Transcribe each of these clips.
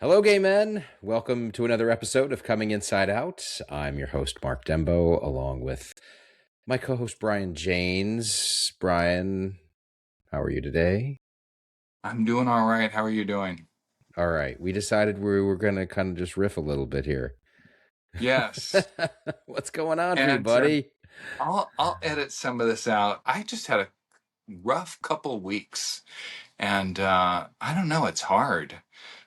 Hello, gay men. Welcome to another episode of Coming Inside Out. I'm your host, Mark Dembo, along with my co-host, Brian Janes. Brian, how are you today? I'm doing all right. How are you doing? All right. We decided we were going to kind of just riff a little bit here. Yes. What's going on for you, And buddy? I'll edit some of this out. I just had a rough couple weeks, and I don't know. It's hard.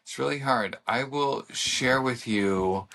It's really hard. I will share with you.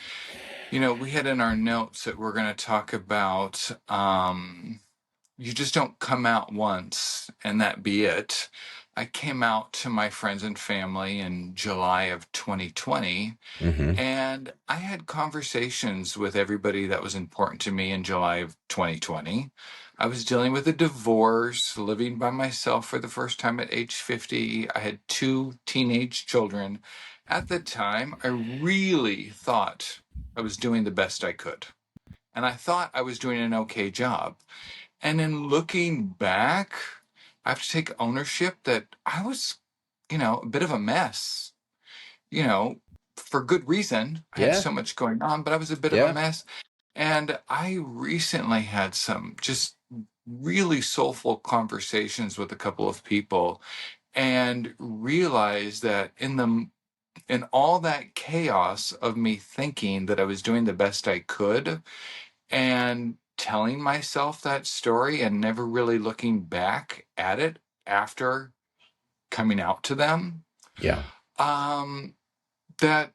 We had in our notes that we're going to talk about. You just don't come out once and that be it. I came out to my friends and family in July of 2020. Mm-hmm. And I had conversations with everybody that was important to me in July of 2020. I was dealing with a divorce, living by myself for the first time at age 50. I had two teenage children. At the time, I really thought I was doing the best I could. And I thought I was doing an okay job. And in looking back, I have to take ownership that I was, a bit of a mess, you know, for good reason. I had Yeah. so much going on, but I was a bit of a Yeah. mess. And I recently had some just really soulful conversations with a couple of people and realized that in all that chaos of me thinking that I was doing the best I could and telling myself that story and never really looking back at it after coming out to them, Yeah. um, that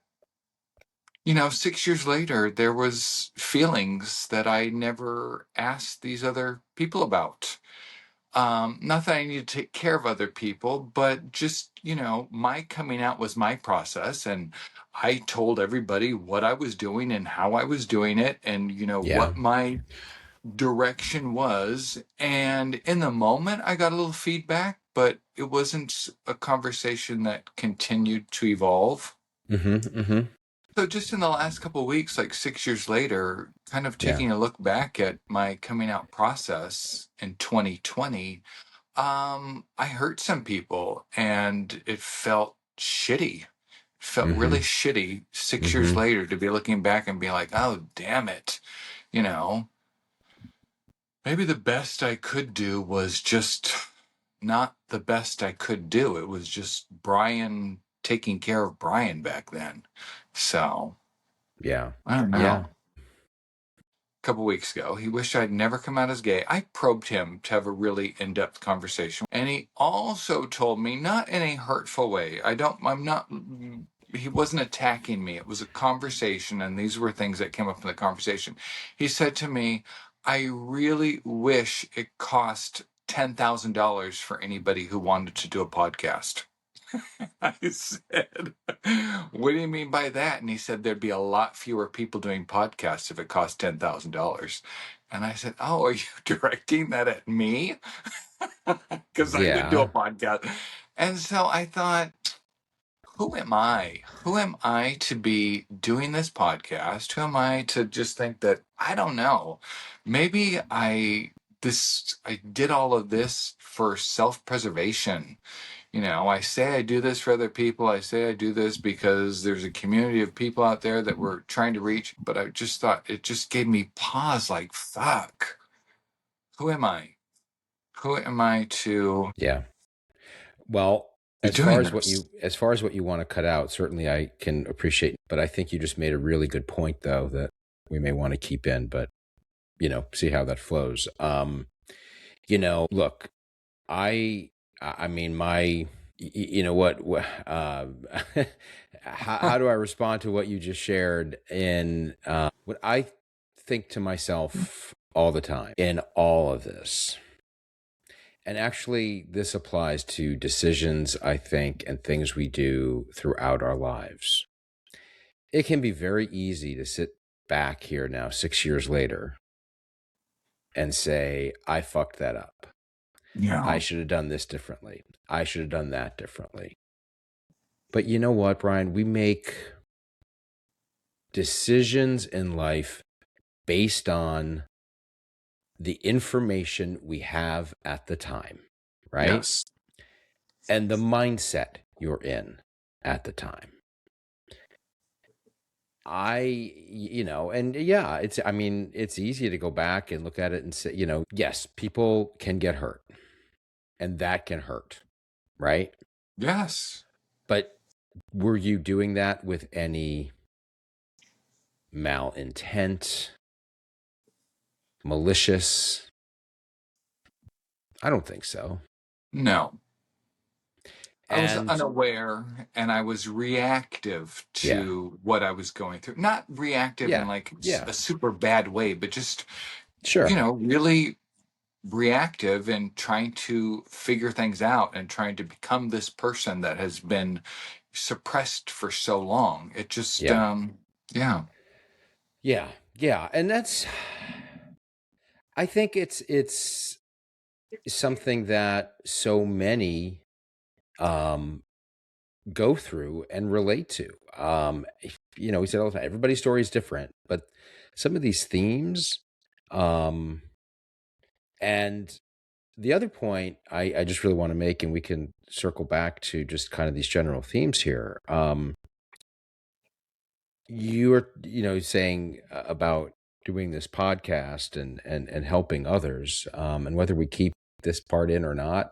6 years later, there was feelings that I never asked these other people about. Not that I need to take care of other people, but just, my coming out was my process. And I told everybody what I was doing and how I was doing it and, Yeah. what my direction was. And in the moment, I got a little feedback, but it wasn't a conversation that continued to evolve. Mm-hmm. Mm-hmm. So just in the last couple of weeks, like 6 years later, kind of Yeah. taking a look back at my coming out process in 2020, I hurt some people and it felt shitty. It felt Mm-hmm. really shitty 6 years Mm-hmm. later to be looking back and be like, oh, damn it. You know, maybe the best I could do was just not the best I could do. It was just Brian taking care of Brian back then. So Yeah. I don't Yeah. know. Couple weeks ago. He wished I'd never come out as gay. I probed him to have a really in-depth conversation. And he also told me, not in a hurtful way. He wasn't attacking me. It was a conversation, and these were things that came up in the conversation. He said to me, I really wish it cost $10,000 for anybody who wanted to do a podcast. I said, what do you mean by that? And he said, there'd be a lot fewer people doing podcasts if it cost $10,000. And I said, oh, are you directing that at me? Because I would do a Yeah. podcast. And so I thought, who am I? Who am I to be doing this podcast? Who am I to just think that, I don't know, maybe I did all of this for self-preservation. I say I do this for other people. I say I do this because there's a community of people out there that we're trying to reach. But I just thought it just gave me pause like, fuck, who am I? Who am I to Yeah. Well, be as far doing as this? what you want to cut out, certainly I can appreciate, but I think you just made a really good point though that we may want to keep in, but see how that flows. Look, I mean what how do I respond to what you just shared in what I think to myself all the time in all of this. And actually, this applies to decisions, I think, and things we do throughout our lives. It can be very easy to sit back here now, 6 years later, and say, I fucked that up. I Yeah. should have done this differently. I should have done that differently. But you know what, Brian? We make decisions in life based on the information we have at the time, right? Yes. And the mindset you're in at the time. and yeah, I mean, it's easy to go back and look at it and say, yes, people can get hurt and that can hurt, right? Yes. But were you doing that with any malintent, malicious? I don't think so. No. I was And unaware and I was reactive yeah, to what I was going through. Not reactive in yeah, like yeah, a super bad way, but just, sure. really reactive and trying to figure things out and trying to become this person that has been suppressed for so long. It just, Yeah, yeah. yeah, yeah. And I think it's something that so many um, go through and relate to. We said all the time, everybody's story is different, but some of these themes, um, and the other point I just really want to make, and we can circle back to just kind of these general themes here. You were, saying about doing this podcast and helping others, and whether we keep this part in or not,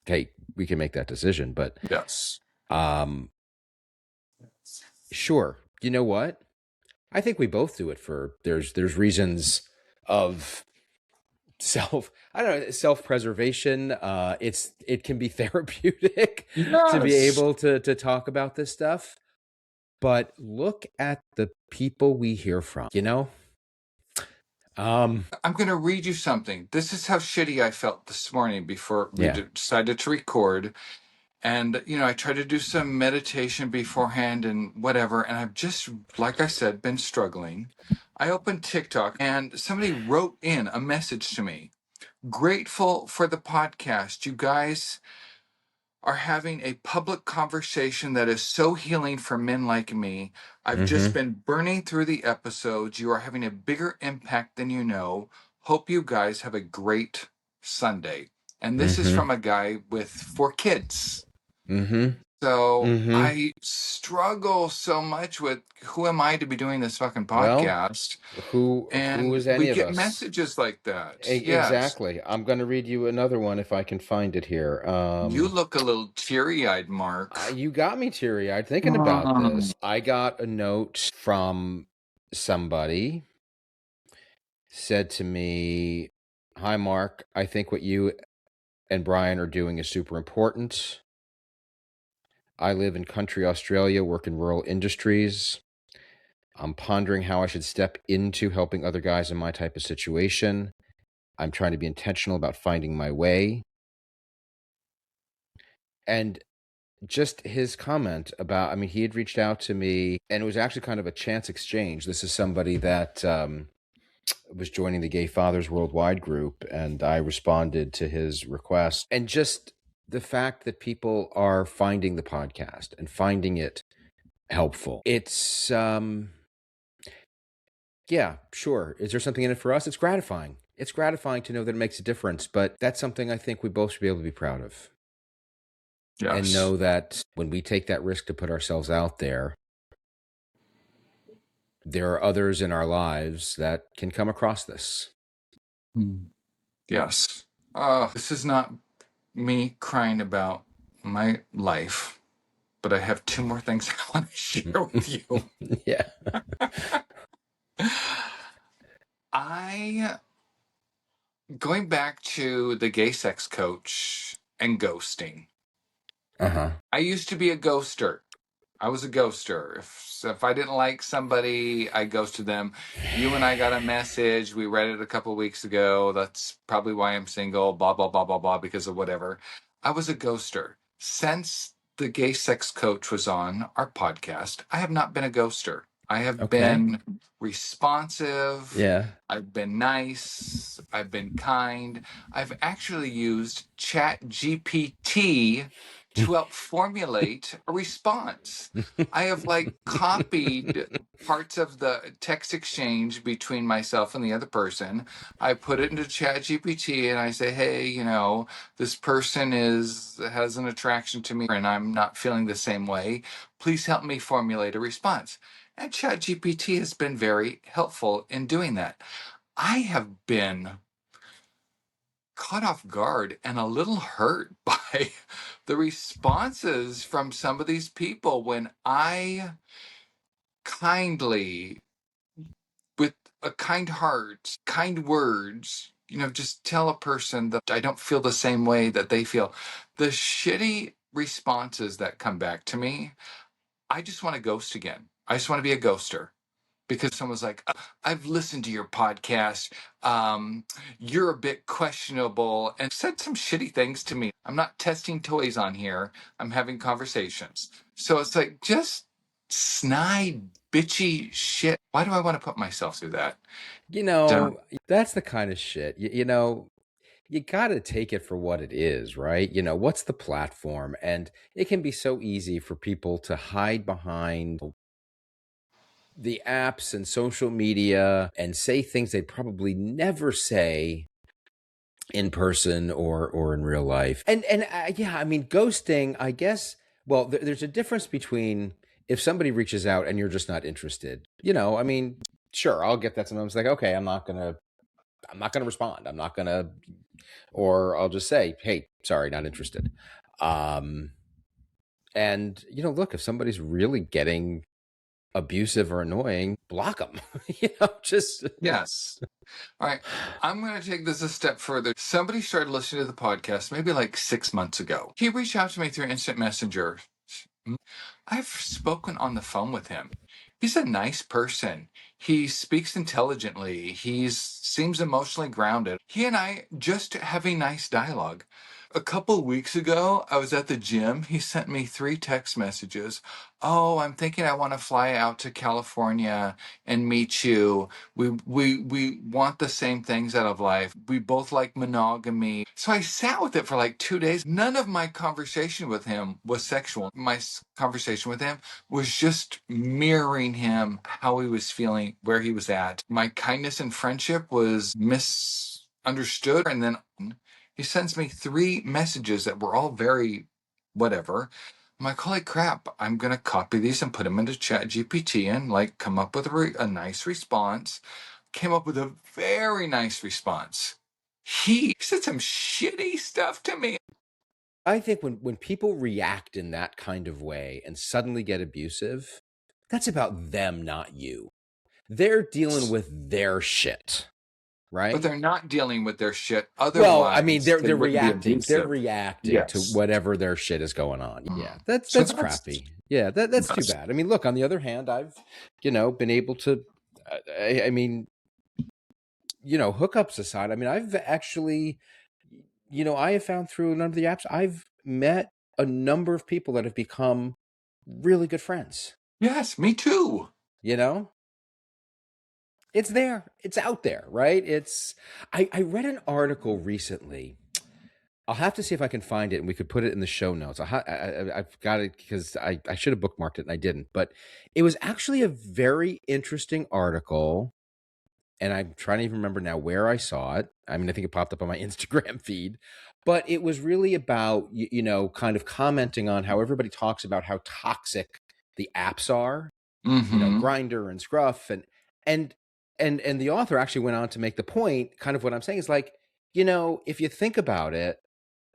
okay, we can make that decision. But Yes. um, sure, you know what? I think we both do it for there's reasons of I don't know, self-preservation. It can be therapeutic to be Yes. able to talk about this stuff. But look at the people we hear from, Um, I'm going to read you something. This is how shitty I felt this morning before we yeah. decided to record. And, I tried to do some meditation beforehand and whatever. And I've just, like I said, been struggling. I opened TikTok and somebody wrote in a message to me. Grateful for the podcast. You guys are having a public conversation that is so healing for men like me. I've just Mm-hmm. been burning through the episodes. You are having a bigger impact than you know. Hope you guys have a great Sunday. And this is Mm-hmm. from a guy with 4 kids. Mm-hmm. So Mm-hmm. I struggle so much with who am I to be doing this fucking Well, podcast? who And is we any of get us? messages like that. Yes. Exactly. I'm going to read you another one if I can find it here. You look a little teary eyed, Mark. You got me teary-eyed thinking about Um, this. I got a note from somebody said to me, "Hi, Mark. I think what you and Brian are doing is super important. I live in country Australia, work in rural industries. I'm pondering how I should step into helping other guys in my type of situation. I'm trying to be intentional about finding my way." And just his comment about, I mean, he had reached out to me and it was actually kind of a chance exchange. This is somebody that was joining the Gay Fathers Worldwide group, and I responded to his request. And just the fact that people are finding the podcast and finding it helpful. Yeah, sure. Is there something in it for us? It's gratifying. It's gratifying to know that it makes a difference, but that's something I think we both should be able to be proud of. And yes. know that when we take that risk to put ourselves out there, there are others in our lives that can come across this. Hmm. Yes. This is not me crying about my life, but I have two more things I want to share with you. Yeah. I, going back to the gay sex coach and ghosting, Uh-huh. I used to be a ghoster. I was a ghoster. If I didn't like somebody, I ghosted them. You and I got a message. We read it a couple weeks ago. That's probably why I'm single. Blah blah blah blah blah because of whatever. I was a ghoster since the gay sex coach was on our podcast. I have not been a ghoster. I have Okay. been responsive. Yeah. I've been nice. I've been kind. I've actually used Chat GPT to help formulate a response. I have like copied parts of the text exchange between myself and the other person. I put it into ChatGPT and I say, hey, this person has an attraction to me and I'm not feeling the same way. Please help me formulate a response. And ChatGPT has been very helpful in doing that. I have been caught off guard and a little hurt by the responses from some of these people when I kindly, with a kind heart, kind words, just tell a person that I don't feel the same way that they feel. The shitty responses that come back to me, I just want to ghost again. I just want to be a ghoster. Because someone's like, I've listened to your podcast. You're a bit questionable and said some shitty things to me. I'm not testing toys on here. I'm having conversations. So it's like, just snide, bitchy shit. Why do I want to put myself through that? That's the kind of shit, you got to take it for what it is, right? What's the platform? And it can be so easy for people to hide behind the apps and social media and say things they'd probably never say in person or in real life. And yeah, I mean, ghosting, I guess, well, there's a difference between if somebody reaches out and you're just not interested. I mean, sure, I'll get that sometimes, like, okay, I'm not gonna respond. I'm not gonna, or I'll just say, hey, sorry, not interested. And look, if somebody's really getting abusive or annoying, block them. Just Yes. All right. I'm going to take this a step further. Somebody started listening to the podcast maybe like 6 months ago. He reached out to me through Instant Messenger. I've spoken on the phone with him. He's a nice person. He speaks intelligently. He seems emotionally grounded. He and I just have a nice dialogue. A couple weeks ago, I was at the gym. He sent me 3 text messages. Oh, I'm thinking I want to fly out to California and meet you. We want the same things out of life. We both like monogamy. So I sat with it for like 2 days. None of my conversation with him was sexual. My conversation with him was just mirroring him, how he was feeling, where he was at. My kindness and friendship was misunderstood. And then he sends me 3 messages that were all very whatever. I'm like, holy crap, I'm going to copy these and put them into ChatGPT and like come up with a nice response. Came up with a very nice response. He said some shitty stuff to me. I think when people react in that kind of way and suddenly get abusive, that's about them, not you. They're dealing with their shit, But right? they're not dealing with their shit. Well, I mean, Otherwise, they're they they're wouldn't be reacting. They're abusive. reacting to Yes. whatever their shit is going on. Yeah, that's So that's that's crappy. Yeah, that's too bad. I mean, look, on the other hand, I've been able to. I mean, hookups aside, I mean, I've actually, I have found through a number of the apps, I've met a number of people that have become really good friends. yes, me too. It's there. It's out there, right? I read an article recently. I'll have to see if I can find it and we could put it in the show notes. I've got it because I should have bookmarked it and I didn't. But it was actually a very interesting article. And I'm trying to even remember now where I saw it. I mean, I think it popped up on my Instagram feed. But it was really about, kind of commenting on how everybody talks about how toxic the apps are, Mm-hmm. Grinder and Scruff, and and the author actually went on to make the point, kind of what I'm saying is like, if you think about it,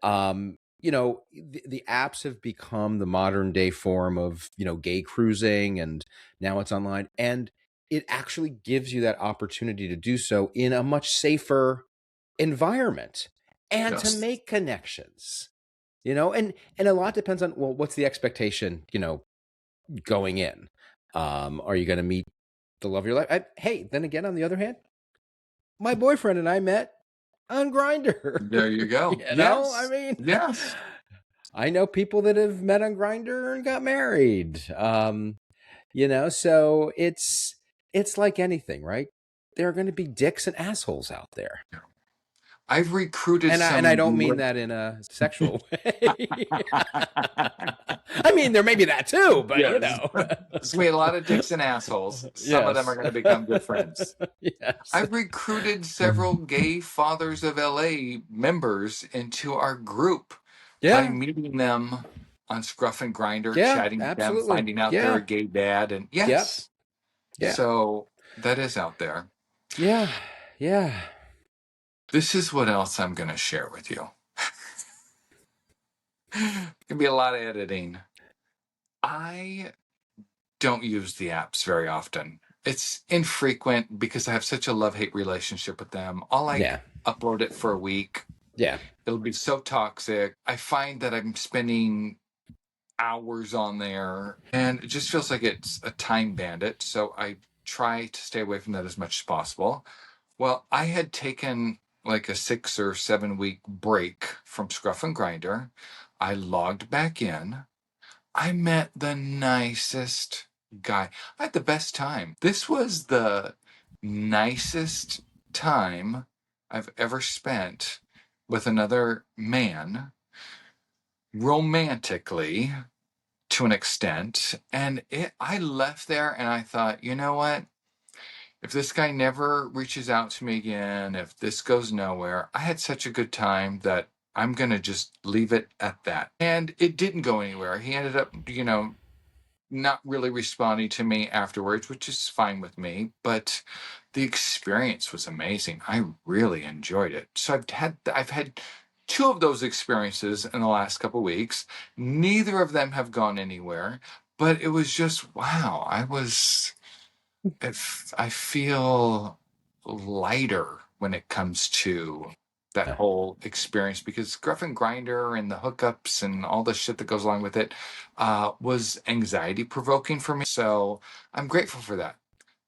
the apps have become the modern day form of, gay cruising, and now it's online, and it actually gives you that opportunity to do so in a much safer environment and to Yes. make connections, and a lot depends on, well, what's the expectation, going in. Are you going to meet the love of your life? Hey, then again, on the other hand, my boyfriend and I met on Grinder. There you go. I Yes. mean, Yes. I know people that have met on Grinder and got married. So it's like anything, right? There are going to be dicks and assholes out there. I've recruited And I some don't mean that in a sexual way. I mean, there may be that too, but you yes. know. It's gonna be a lot of dicks and assholes. Some of them are Yes. going to become good friends. Yes. I've recruited several gay fathers of LA members into our group by Yeah. meeting them on Scruff and Grinder, Yeah, chatting with them, absolutely. finding out they're Yeah. a gay dad, and Yep. yes, Yeah. so that is out there. Yeah. Yeah. This is what else I'm going to share with you. It's gonna be a lot of editing. I don't use the apps very often. It's infrequent because I have such a love-hate relationship with them. I'll like Yeah. upload it for a week. Yeah. It'll be so toxic. I find that I'm spending hours on there and it just feels like it's a time bandit. So I try to stay away from that as much as possible. Well, I had taken like a 6 or 7 week break from Scruff and Grinder. I logged back in. I met the nicest guy. I had the best time. This was the nicest time I've ever spent with another man romantically to an extent. And I left there and I thought, you know what? If this guy never reaches out to me again, if this goes nowhere, I had such a good time that I'm going to just leave it at that. And it didn't go anywhere. He ended up, not really responding to me afterwards, which is fine with me, but the experience was amazing. I really enjoyed it. So I've had two of those experiences in the last couple of weeks. Neither of them have gone anywhere, but it was just wow. I feel lighter when it comes to that Yeah. whole experience because Gruff and Grinder and the hookups and all the shit that goes along with it was anxiety provoking for me. So I'm grateful for that.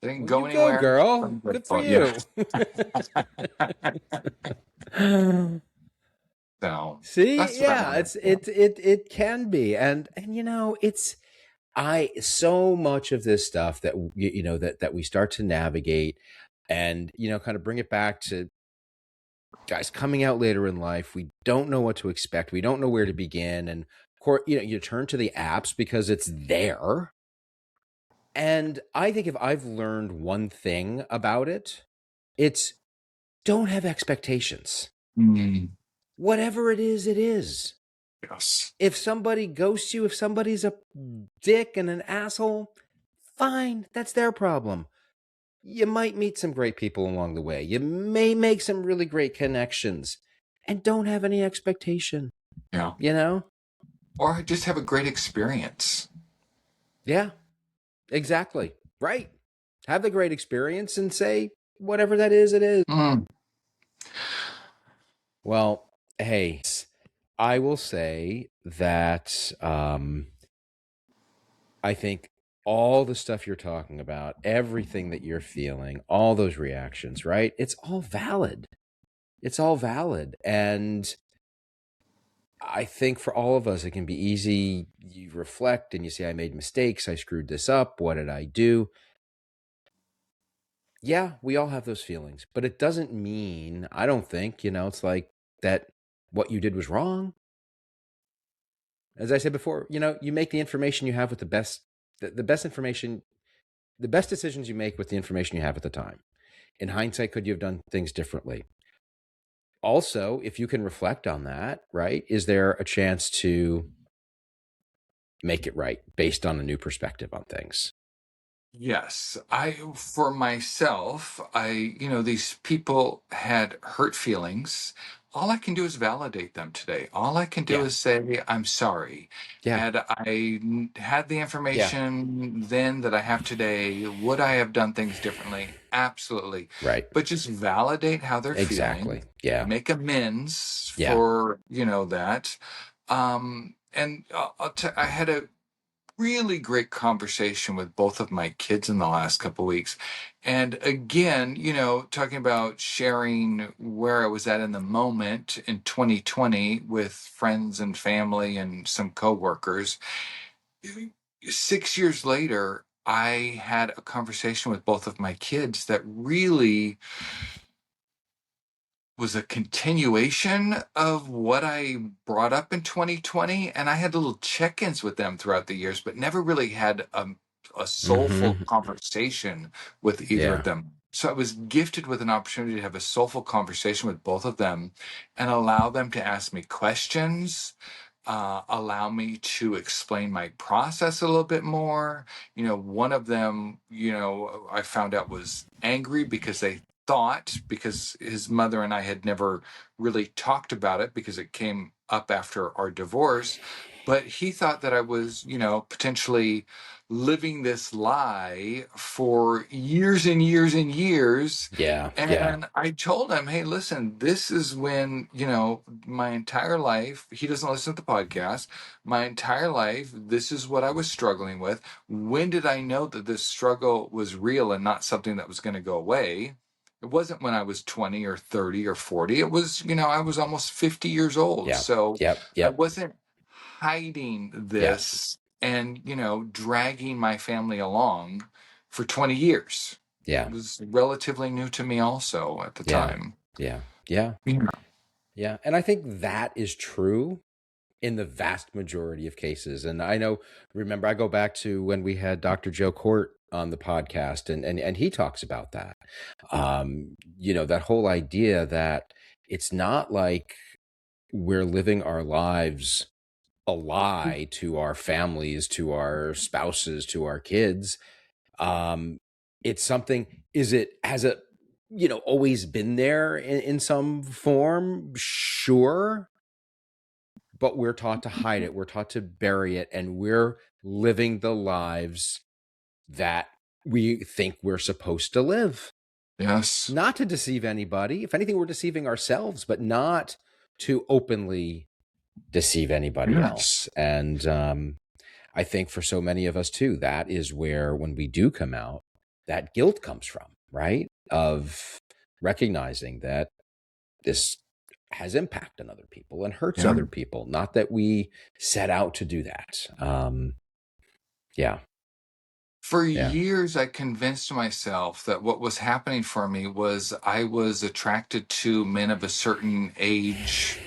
They didn't Well, go you go, anywhere. I'm girl. Good for grateful. Yeah. you. So See, that's what I yeah, wanted. it's it can be, and it's I so much of this stuff that that we start to navigate, and kind of bring it back to guys coming out later in life. We don't know what to expect. We don't know where to begin, and of course, you turn to the apps because it's there. And I think if I've learned one thing about it, it's don't have expectations. Mm, Whatever it is, it is. yes. If somebody ghosts you, if somebody's a dick and an asshole, fine, that's their problem. You might meet some great people along the way. You may make some really great connections and don't have any expectation, Yeah. you know? Or just have a great experience. Yeah, exactly. Right. Have the great experience and say, whatever that is, it is. Mm, Well, hey, I will say that I think all the stuff you're talking about, everything that you're feeling, all those reactions, right? It's all valid. It's all valid. And I think for all of us, it can be easy. You reflect and you say, I made mistakes. I screwed this up. What did I do? Yeah, we all have those feelings, but it doesn't mean, I don't think, it's like that what you did was wrong. As I said before, you make the information you have with the best information, the best decisions you make with the information you have at the time. In hindsight, could you have done things differently? Also, if you can reflect on that, right, is there a chance to make it right based on a new perspective on things? yes. For myself, these people had hurt feelings. All I can do is validate them today. All I can do Yeah. is say, I'm sorry. Yeah. Had had the Yeah. information then that I have today, would I have done things differently? Absolutely. Right. But just validate how they're feeling, Exactly. Yeah. make amends Yeah. for, that. And I had a really great conversation with both of my kids in the last couple of weeks. And again, talking about sharing where I was at in the moment in 2020 with friends and family and some coworkers. 6 years later, I had a conversation with both of my kids that really was a continuation of what I brought up in 2020. And I had little check-ins with them throughout the years, but never really had a soulful Mm-hmm. conversation with either of Yeah. them. So I was gifted with an opportunity to have a soulful conversation with both of them and allow them to ask me questions, allow me to explain my process a little bit more. One of them, I found out was angry because they thought, because his mother and I had never really talked about it because it came up after our divorce, but he thought that I was, potentially living this lie for years and years and years. Yeah. Yeah. And I told him, hey, listen, this is when, my entire life, he doesn't listen to the podcast, my entire life, this is what I was struggling with. When did I know that this struggle was real and not something that was going to go away? It wasn't when I was 20 or 30 or 40. It was, I was almost 50 years old. Yeah. So Yep. I Yep. wasn't hiding Yeah. this and, dragging my family along for 20 years. It Yeah. was relatively new to me also at the Yeah. time. Yeah. Yeah. Yeah. Yeah. And I think that is true in the vast majority of cases. And I know, remember, I go back to when we had Dr. Joe Court on the podcast, and he talks about that. That whole idea that it's not like we're living our lives a lie to our families, to our spouses, to our kids. Um, it's something, has it, always been there in some form? Sure. But we're taught to hide it. We're taught to bury it. And we're living the lives that we think we're supposed to live. Yes. Not to deceive anybody. If anything, we're deceiving ourselves, but not to openly deceive anybody Yes. else. And I think for so many of us too, that is where, when we do come out, that guilt comes from, right? Of recognizing that this has impact on other people and hurts Yeah. other people. Not that we set out to do that. Yeah. For Yeah. years, I convinced myself that what was happening for me was I was attracted to men of a certain age,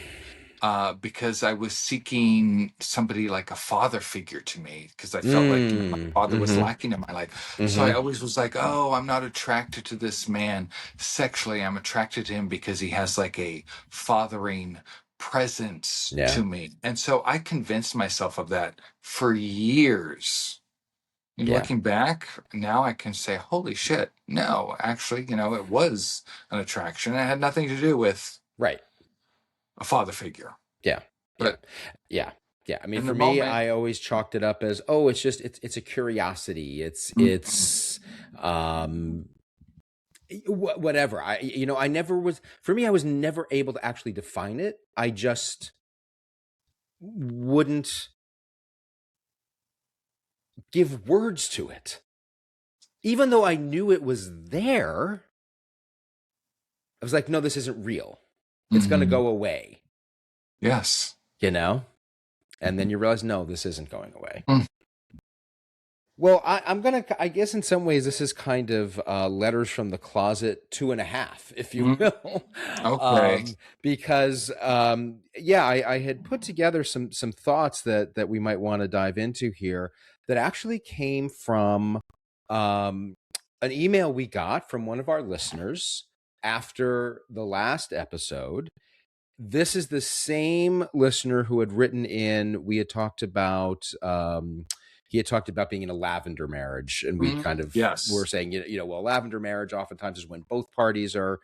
because I was seeking somebody like a father figure to me, because I felt like, my father was Mm-hmm. lacking in my life. So I Mm-hmm. always was like, oh, I'm not attracted to this man sexually. I'm attracted to him because he has like a fathering presence Yeah. to me. And so I convinced myself of that for years. And Yeah. looking back, now I can say, holy shit, no, actually, it was an attraction. It had nothing to do with Right. a father figure. Yeah. Yeah. But Yeah. Yeah. I mean, in the for me, moment, I always chalked it up as, oh, it's a curiosity. mm, Um, whatever. I never was, for me, I was never able to actually define it. I just wouldn't give words to it. Even though I knew it was there, I was like, no, this isn't real. It's going to mhm, go away, yes. you know? And then you realize, no, this isn't going away. Mm, Well, I'm going to, I guess in some ways, this is kind of letters from the closet 2.5, if you mm, will. okay. Because, I had put together some thoughts that we might want to dive into here that actually came from um, an email we got from one of our listeners after the last episode. This is the same listener who had written in. We had talked about he had talked about being in a lavender marriage, and we kind of were Yes. saying, well, lavender marriage oftentimes is when both parties are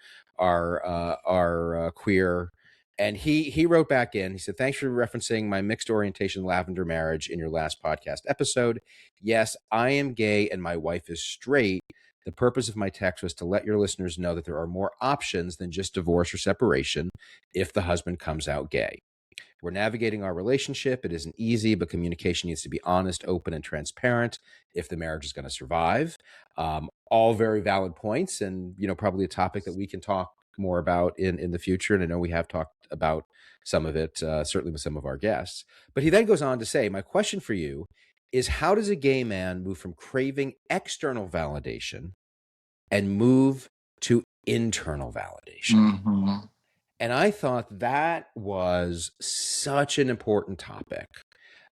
queer. And he wrote back in. He said, "Thanks for referencing my mixed orientation lavender marriage in your last podcast episode. Yes, I am gay and my wife is straight. The purpose of my text was to let your listeners know that there are more options than just divorce or separation if the husband comes out gay. We're navigating our relationship. It isn't easy, but communication needs to be honest, open, and transparent if the marriage is going to survive." All very valid points, and probably a topic that we can talk more about in the future. And I know we have talked about some of it, certainly with some of our guests. But he then goes on to say, "My question for you is, how does a gay man move from craving external validation and move to internal validation?" Hmm. And I thought that was such an important topic,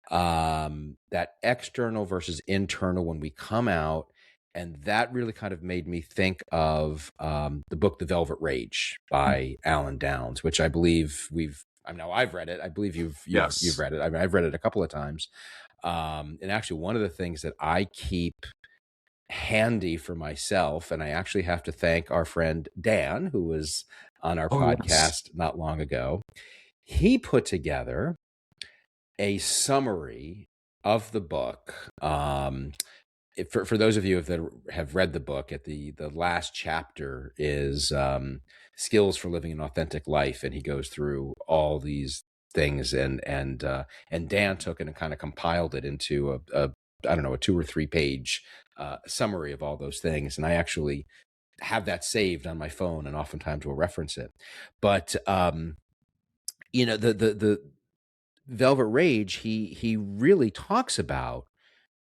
that external versus internal when we come out. And that really kind of made me think of the book The Velvet Rage by Alan Downs, which I believe I know I've read it. I believe you've Yes. read it. I mean, I've read it a couple of times. And actually, one of the things that I keep handy for myself, and I actually have to thank our friend Dan, who was on our Oh, yes. podcast not long ago. He put together a summary of the book. For those of you that have read the book, at the last chapter is skills for living an authentic life, and he goes through all these things, and Dan took it and kind of compiled it into a I don't know, a 2 or 3 page summary of all those things, and I actually have that saved on my phone, and oftentimes will reference it. But the Velvet Rage, he really talks about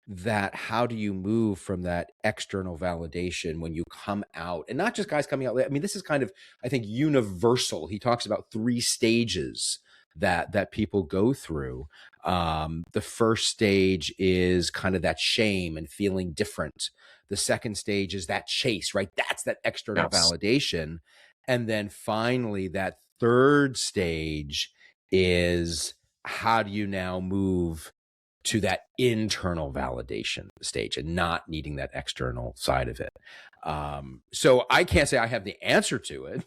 that. How do you move from that external validation when you come out, and not just guys coming out? I mean, this is kind of, I think, universal. He talks about 3 stages that people go through. The first stage is kind of that shame and feeling different. The second stage is that chase, right? That's that external Yes. validation. And then finally, that third stage is, how do you now move to that internal validation stage and not needing that external side of it? So I can't say I have the answer to it,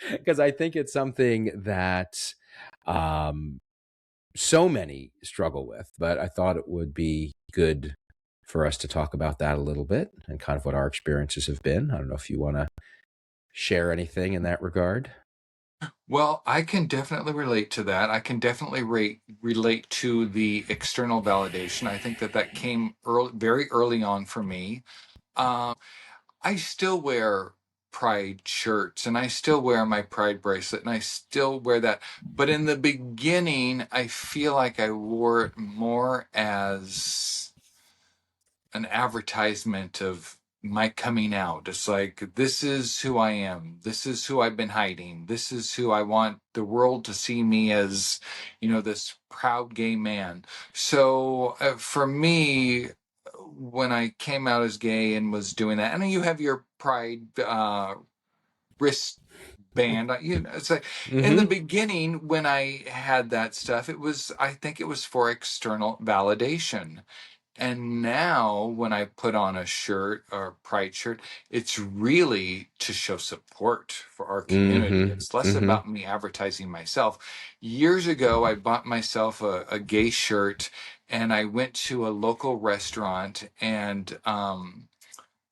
because I think it's something that um, so many struggle with. But I thought it would be good for us to talk about that a little bit and kind of what our experiences have been. I don't know if you want to share anything in that regard. Well, I can definitely relate to that. I can definitely relate to the external validation. I think that came very early on for me. I still wear pride shirts and I still wear my pride bracelet and I still wear that. But in the beginning, I feel like I wore it more as an advertisement of my coming out. It's like, this is who I am. This is who I've been hiding. This is who I want the world to see me as, this proud gay man. So for me, when I came out as gay and was doing that, I know you have your pride wristband. It's like in the Mm-hmm. beginning when I had that stuff, I think it was for external validation. And now when I put on a shirt or a pride shirt, it's really to show support for our community. Mm-hmm. It's less Mm-hmm. about me advertising myself. Years ago, I bought myself a gay shirt and I went to a local restaurant and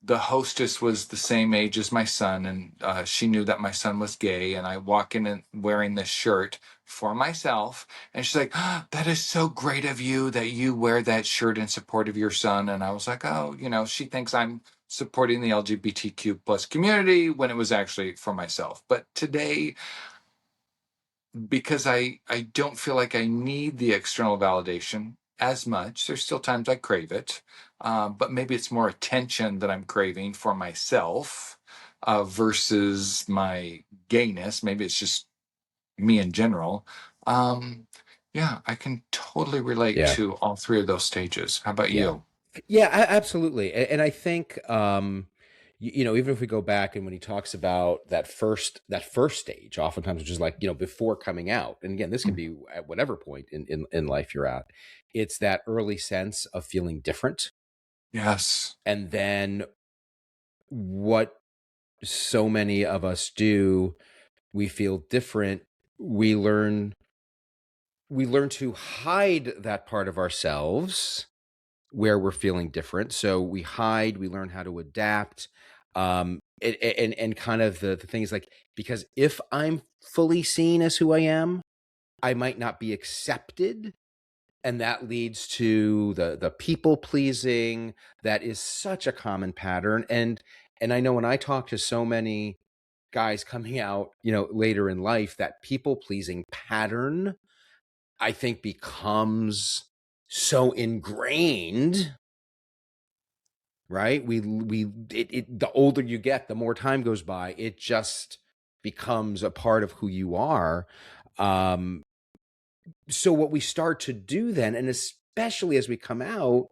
the hostess was the same age as my son, and she knew that my son was gay. And I walk in and wearing this shirt for myself, and she's like, "Ah, that is so great of you that you wear that shirt in support of your son." And I was like, "Oh, she thinks I'm supporting the LGBTQ plus community when it was actually for myself." But today, because I don't feel like I need the external validation as much. There's still times I crave it, but maybe it's more attention that I'm craving for myself versus my gayness. Maybe it's just me in general. Um, yeah, I can totally relate Yeah. to all 3 of those stages. How about Yeah. you? Yeah, absolutely. And I think, even if we go back and when he talks about that first stage, oftentimes, which is like, before coming out. And again, this can be at whatever point in life you're at. It's that early sense of feeling different. Yes. And then what so many of us do, we feel different. We learn to hide that part of ourselves where we're feeling different. So we hide, we learn how to adapt. And kind of the thing is like, because if I'm fully seen as who I am, I might not be accepted. And that leads to the people pleasing. That is such a common pattern. And I know when I talk to so many guys coming out, later in life, that people pleasing pattern, I think, becomes so ingrained, right? The older you get, the more time goes by, it just becomes a part of who you are. Um, so what we start to do then, and especially as we come out,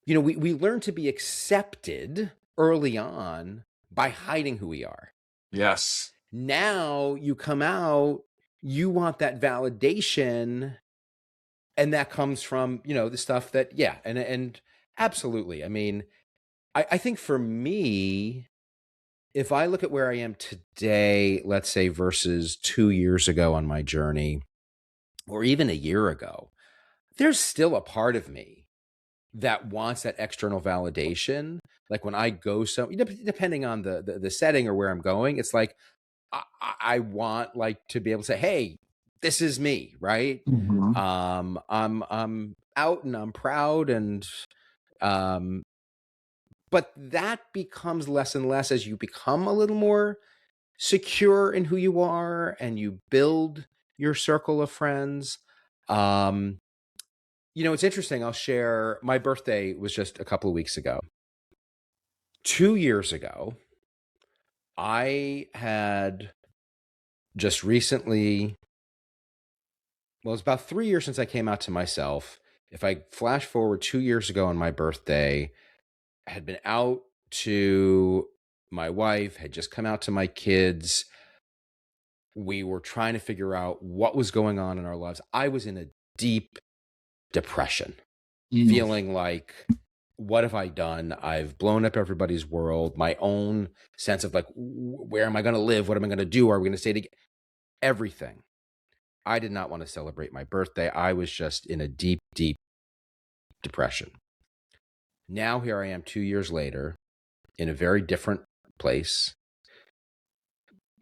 we learn to be accepted early on by hiding who we are. Yes. Now you come out, you want that validation, and that comes from, the stuff that, yeah, and absolutely. I mean, I think for me, if I look at where I am today, let's say versus 2 years ago on my journey, or even a year ago, there's still a part of me that wants that external validation. Like when I go depending on the setting or where I'm going, it's like I want like to be able to say, "Hey, this is me," right? Mm-hmm. I'm out and I'm proud, and um, but that becomes less and less as you become a little more secure in who you are and you build your circle of friends. Um, it's interesting. I'll share, my birthday was just a couple of weeks ago. 2 years ago, I had just recently, well, it's about 3 years since I came out to myself. If I flash forward 2 years ago on my birthday, I had been out to my wife, had just come out to my kids. We were trying to figure out what was going on in our lives. I was in a deep depression, Mm. feeling like, what have I done? I've blown up everybody's world. My own sense of like, where am I going to live? What am I going to do? Are we going to stay together? Everything. I did not want to celebrate my birthday. I was just in a deep, deep depression. Now here I am 2 years later in a very different place,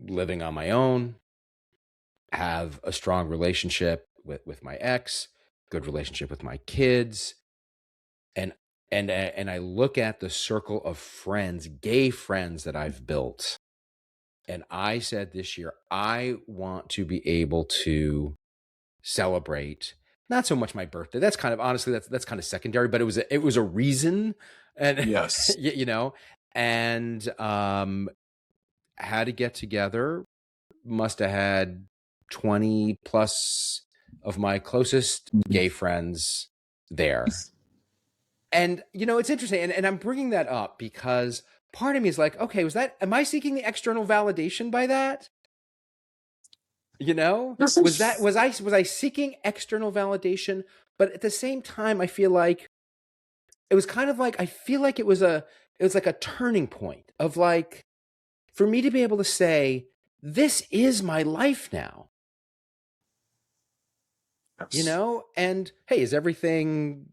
living on my own, have a strong relationship with my ex, good relationship with my kids, and and I look at the circle of friends, gay friends that I've built, and I said this year I want to be able to celebrate not so much my birthday. That's kind of, honestly, that's kind of secondary, but it was a reason, and Yes. and had to get together. Must have had 20 plus of my closest gay friends there. And, it's interesting. And I'm bringing that up because part of me is like, okay, am I seeking the external validation by that? This Was that, is was I seeking external validation? But at the same time, I feel like it was kind of like, I feel like it was like a turning point of like, for me to be able to say, this is my life now. yes. And hey, is everything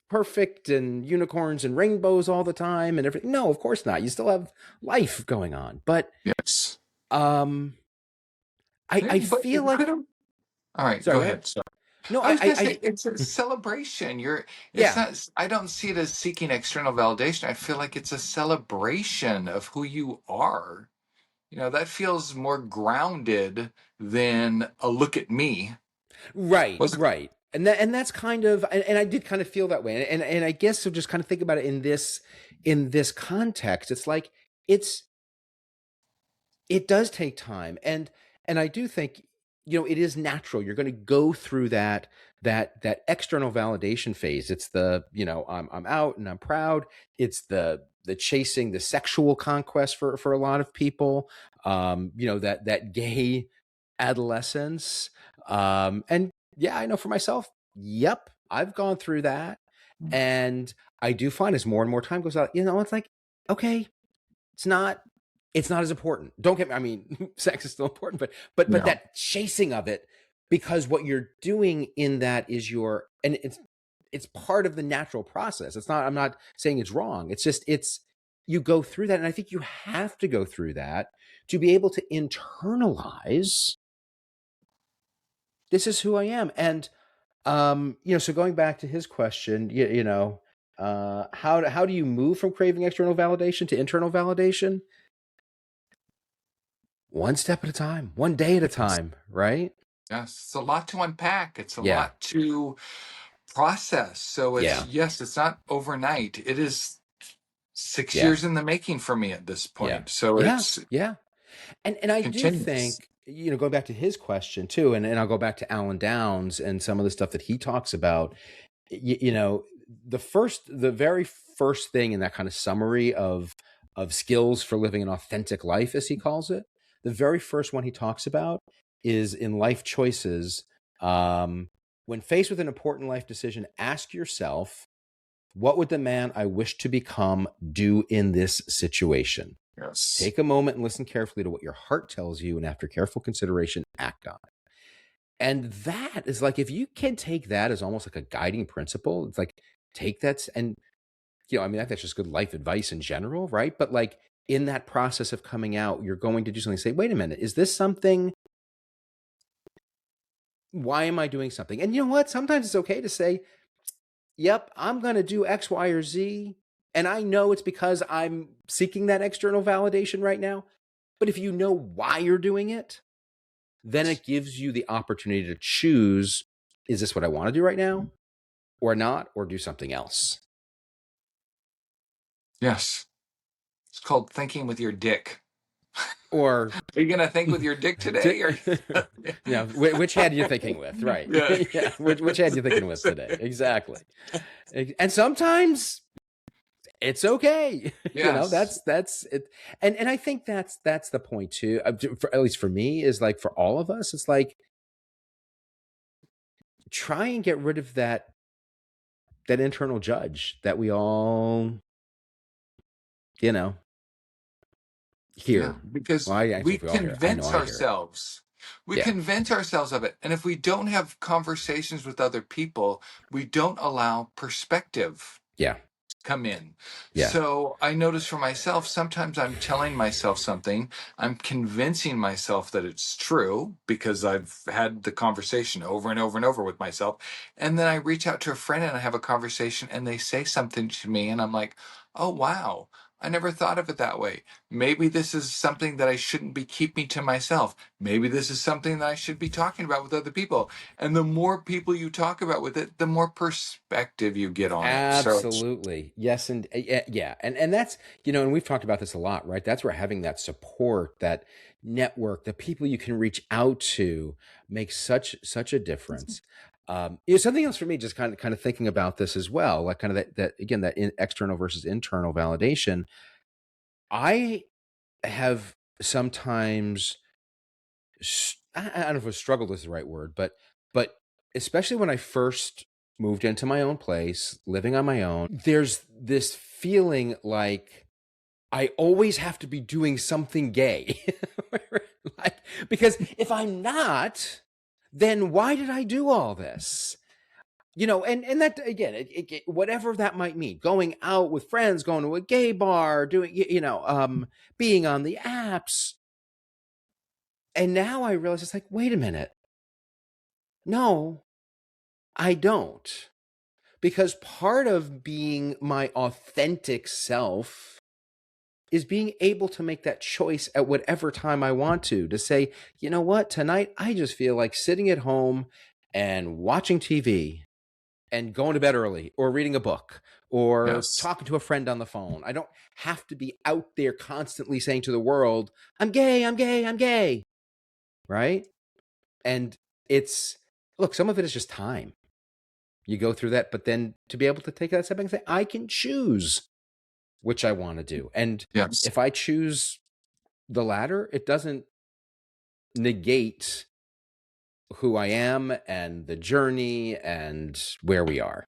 perfect and unicorns and rainbows all the time and everything? No, of course not. You still have life going on. But Yes. um I But feel it could like, have. All right, sorry, go go ahead. ahead. Sorry. No, I was gonna say I it's a celebration. It's yeah. not. I don't see it as seeking external validation. I feel like it's a celebration of who you are. That feels more grounded than a look at me. Right, Was right. And that's kind of, and I did kind of feel that way. And I guess, so just kind of think about it in this context. It's like, it's it does take time, and I do think, it is natural. You're going to go through that external validation phase. It's the, I'm out and I'm proud. It's the chasing, the sexual conquest for a lot of people. That gay adolescence. And yeah, I know for myself, yep, I've gone through that. And I do find as more and more time goes out, it's like, okay, it's not it's not as important. Don't get me, I mean, sex is still important, but yeah. that chasing of it, because what you're doing in that is and it's part of the natural process. I'm not saying it's wrong. It's just, you go through that, and I think you have to go through that to be able to internalize, this is who I am. And so going back to his question, how do you move from craving external validation to internal validation? One step at a time, one day at a Yes. time, right? Yes. It's a lot to unpack. It's a Yeah. lot to process. So Yeah. it's not overnight. It is six Yeah. years in the making for me at this Yeah. point. So Yeah. it's Yeah. And I do Continuous. think, going back to his question too, and I'll go back to Alan Downs and some of the stuff that he talks about, you know, the very first thing in that kind of summary of skills for living an authentic life, as he calls it, the very first one he talks about is in life choices. When faced with an important life decision, ask yourself, what would the man I wish to become do in this situation? Yes. Take a moment and listen carefully to what your heart tells you, and after careful consideration, act on it. And that is like, if you can take that as almost like a guiding principle, it's like, take that. And, I mean, that's just good life advice in general, right? But like in that process of coming out, you're going to do something, say, wait a minute, is this something? Why am I doing something? And you know what? Sometimes it's okay to say, yep, I'm going to do X, Y, or Z. And I know it's because I'm seeking that external validation right now. But if you know why you're doing it, then it gives you the opportunity to choose, is this what I want to do right now or not, or do something else? Yes. It's called thinking with your dick. Or, Are you going to think with your dick today? Or which head are you thinking with? Right. yeah. Yeah. Which head are you thinking with today? Exactly. And sometimes it's okay. Yes. That's it. And I think that's the point too. At least for me, is like for all of us, it's like, try and get rid of that internal judge that we all, you know, Yeah, hear. because Well, I actually, we if we all hear it, I know convince I hear it. ourselves. We Yeah. convince ourselves of it. And if we don't have conversations with other people, we don't allow perspective Yeah. come in. Yeah. So I notice for myself, sometimes I'm telling myself something, I'm convincing myself that it's true because I've had the conversation over and over and over with myself. And then I reach out to a friend and I have a conversation and they say something to me and I'm like, oh, wow. I never thought of it that way. Maybe this is something that I shouldn't be keeping to myself. Maybe this is something that I should be talking about with other people. And the more people you talk about with it, the more perspective you get on it. So Absolutely. Yes. And yeah. And that's, and we've talked about this a lot, right? That's where having that support, that network, the people you can reach out to makes such a difference. Something else for me, just kind of thinking about this as well, like kind of that again, that external versus internal validation. I have sometimes, I don't know if struggled is the right word, but especially when I first moved into my own place, living on my own, there's this feeling like I always have to be doing something gay. Like, because if I'm not, then why did I do all this? And that again, whatever that might mean, going out with friends, going to a gay bar, doing, being on the apps. And now I realize it's like, wait a minute. No, I don't. Because part of being my authentic self is being able to make that choice at whatever time I want to say, you know what, tonight I just feel like sitting at home and watching TV and going to bed early or reading a book or yes. talking to a friend on the phone. I don't have to be out there constantly saying to the world, I'm gay, I'm gay, I'm gay. Right? And look, some of it is just time. You go through that, but then to be able to take that step back and say, I can choose which I want to do. And Yes. if I choose the latter, it doesn't negate who I am and the journey and where we are.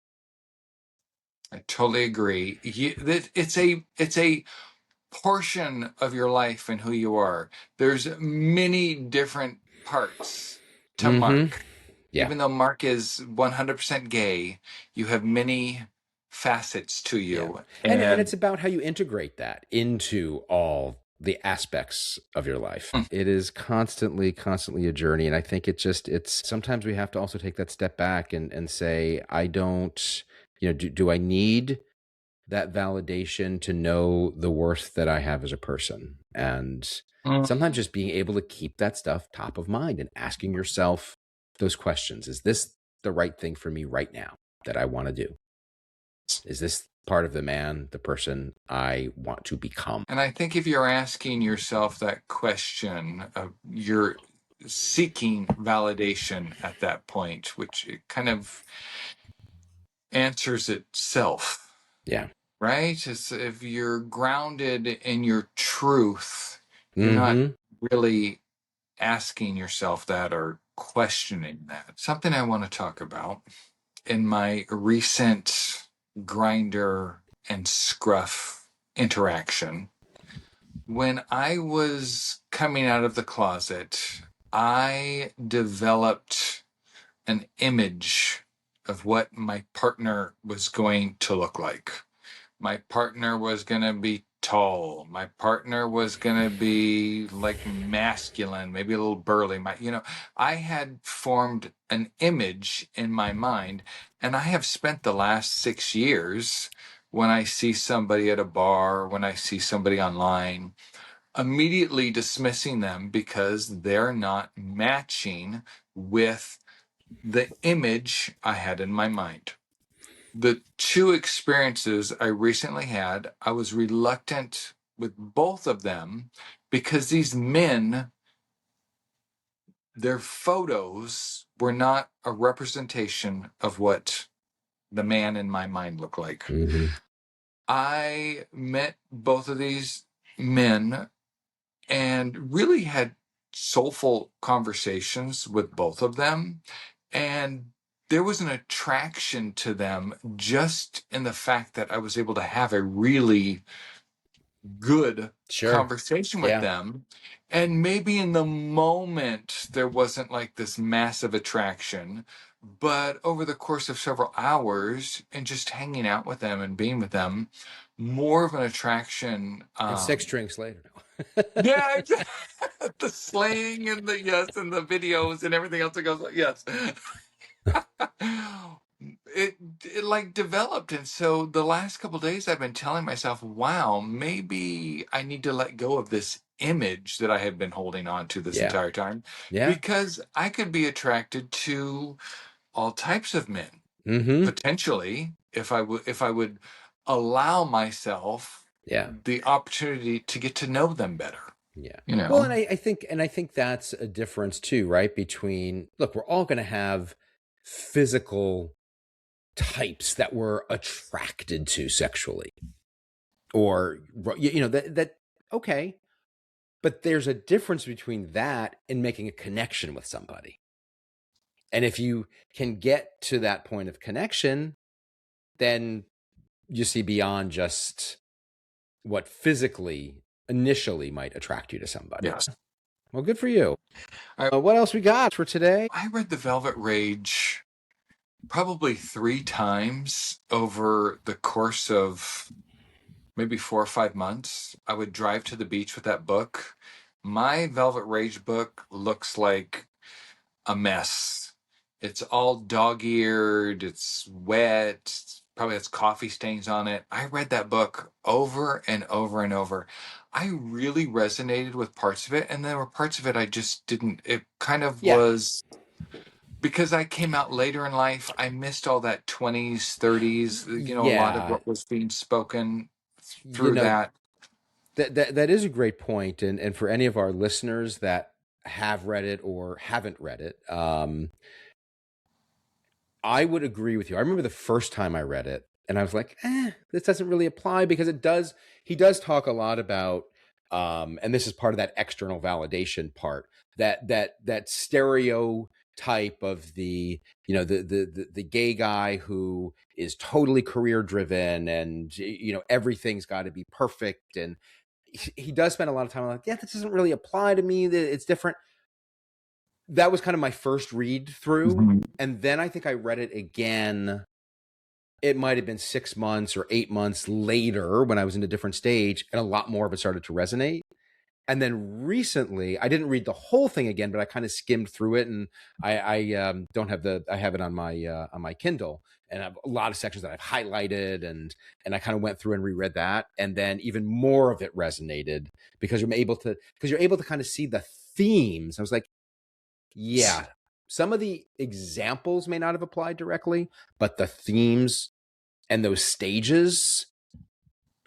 I totally agree. It's a portion of your life and who you are. There's many different parts to Mm-hmm. Mark. Yeah. Even though Mark is 100% gay, you have many facets to Yeah. you. And And it's about how you integrate that into all the aspects of your life. It is constantly a journey. And I think it's sometimes we have to also take that step back and say, I don't, do I need that validation to know the worth that I have as a person? And sometimes mm, just being able to keep that stuff top of mind and asking yourself those questions. Is this the right thing for me right now that I want to do? Is this part of the man, the person I want to become? And I think if you're asking yourself that question, you're seeking validation at that point, which it kind of answers itself, Yeah. right? It's, if you're grounded in your truth, you're not Mm-hmm. really asking yourself that or questioning that. Something I want to talk about in my recent grinder and scruff interaction. When I was coming out of the closet, I developed an image of what my partner was going to look like. My partner was going to be tall. My partner was going to be like masculine, maybe a little burly. I had formed an image in my mind, and I have spent the last 6 years when I see somebody at a bar, when I see somebody online, immediately dismissing them because they're not matching with the image I had in my mind. The two experiences I recently had, I was reluctant with both of them because these men, their photos were not a representation of what the man in my mind looked like. Mm-hmm. I met both of these men and really had soulful conversations with both of them. And there was an attraction to them just in the fact that I was able to have a really good Sure. conversation with Yeah. them. And maybe in the moment, there wasn't like this massive attraction. But over the course of several hours and just hanging out with them and being with them, more of an attraction. And 6 drinks later. Yeah, the slang and the yes and the videos and everything else that goes like yes. it like developed, and so the last couple days I've been telling myself, wow, maybe I need to let go of this image that I had been holding on to this Yeah. entire time, Yeah. because I could be attracted to all types of men Mm-hmm. potentially if I would allow myself Yeah. the opportunity to get to know them better. Yeah. You Well, know, I think that's a difference too, right? Between, look, we're all going to have physical types that we're attracted to sexually, or that okay, but there's a difference between that and making a connection with somebody. And if you can get to that point of connection, then you see beyond just what physically initially might attract you to somebody. yes. Well, good for you. I, What else we got for today? I read The Velvet Rage probably 3 times over the course of maybe 4 or 5 months. I would drive to the beach with that book. My Velvet Rage book looks like a mess. It's all dog-eared, it's wet, probably has coffee stains on it. I read that book over and over and over. I really resonated with parts of it, and there were parts of it I just didn't. It kind of Yeah. was because I came out later in life. I missed all that 20s, 30s, a lot of Yeah. what was being spoken You through know, that. that is a great point. And for any of our listeners that have read it or haven't read it, I would agree with you. I remember the first time I read it and I was like, this doesn't really apply, because he does talk a lot about, and this is part of that external validation part, that stereotype of the, the gay guy who is totally career driven, and, everything's got to be perfect. And he does spend a lot of time like, yeah, this doesn't really apply to me. It's different. That was kind of my first read through. Mhm. And then I think I read it again. It might have been 6 months or 8 months later when I was in a different stage, and a lot more of it started to resonate. And then recently, I didn't read the whole thing again, but I kind of skimmed through it, and I don't have I have it on my Kindle, and I have a lot of sections that I've highlighted, and I kind of went through and reread that, and then even more of it resonated because you're able to kind of see the themes. I was like, yeah, some of the examples may not have applied directly, but the themes And those stages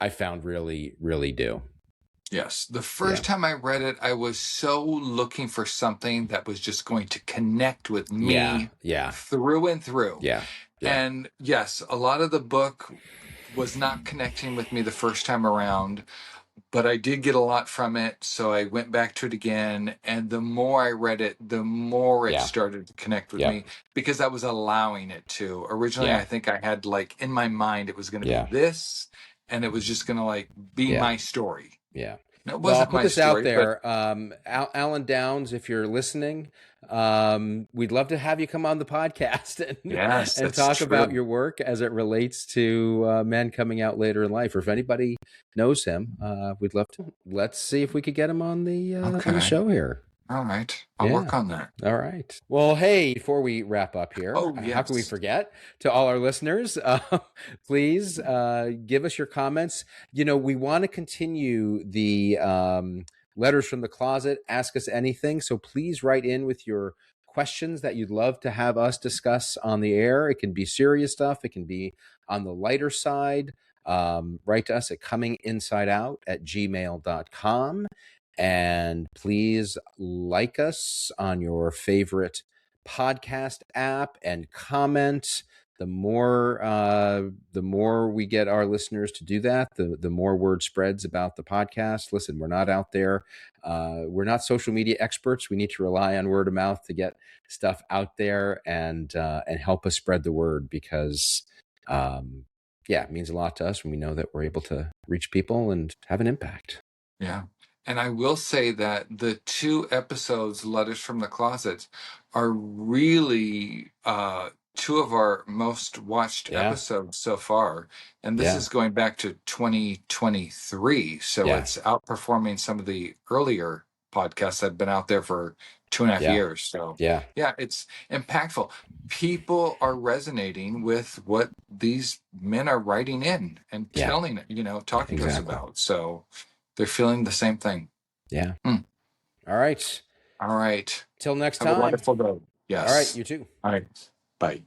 I found really, really do. Yes. The first time I read it, I was so looking for something that was just going to connect with Yeah. me Yeah. through and through. Yeah. Yeah. And yes, a lot of the book was not connecting with me the first time around, but I did get a lot from it. So I went back to it again. And the more I read it, the more it Yeah. started to connect with Yeah. me because I was allowing it to. Originally, Yeah. I think I had like in my mind, it was going to be Yeah. this, and it was just going to like be Yeah. my story. Yeah. And it Well, I'll wasn't put my this out story, but there. Alan Downs, if you're listening, we'd love to have you come on the podcast yes, and that's talk about true. your work as it relates to men coming out later in life. Or if anybody knows him, we'd love to. Let's see if we could get him on the Okay. show here. All right. I'll Yeah. work on that. All right. Well, hey, before we wrap up here, Oh, how can we yes. forget? To all our listeners, please give us your comments. We want to continue the letters from the closet, ask us anything. So please write in with your questions that you'd love to have us discuss on the air. It can be serious stuff, it can be on the lighter side. Write to us at cominginsideout@gmail.com. And please like us on your favorite podcast app and comment. The more we get our listeners to do that, the more word spreads about the podcast. Listen, we're not out there. We're not social media experts. We need to rely on word of mouth to get stuff out there and help us spread the word because it means a lot to us when we know that we're able to reach people and have an impact. Yeah. And I will say that the 2 episodes, Letters from the Closet, are really 2 of our most watched Yeah. episodes so far. And this Yeah. is going back to 2023. So Yeah. it's outperforming some of the earlier podcasts that have been out there for 2.5 Yeah. years. So Yeah. it's impactful. People are resonating with what these men are writing in and Yeah. telling, talking to us Exactly. about. So they're feeling the same thing. Yeah. Hmm. All right. All right. Till next Have a time. wonderful day. Yes. All right. You too. All right. Bye.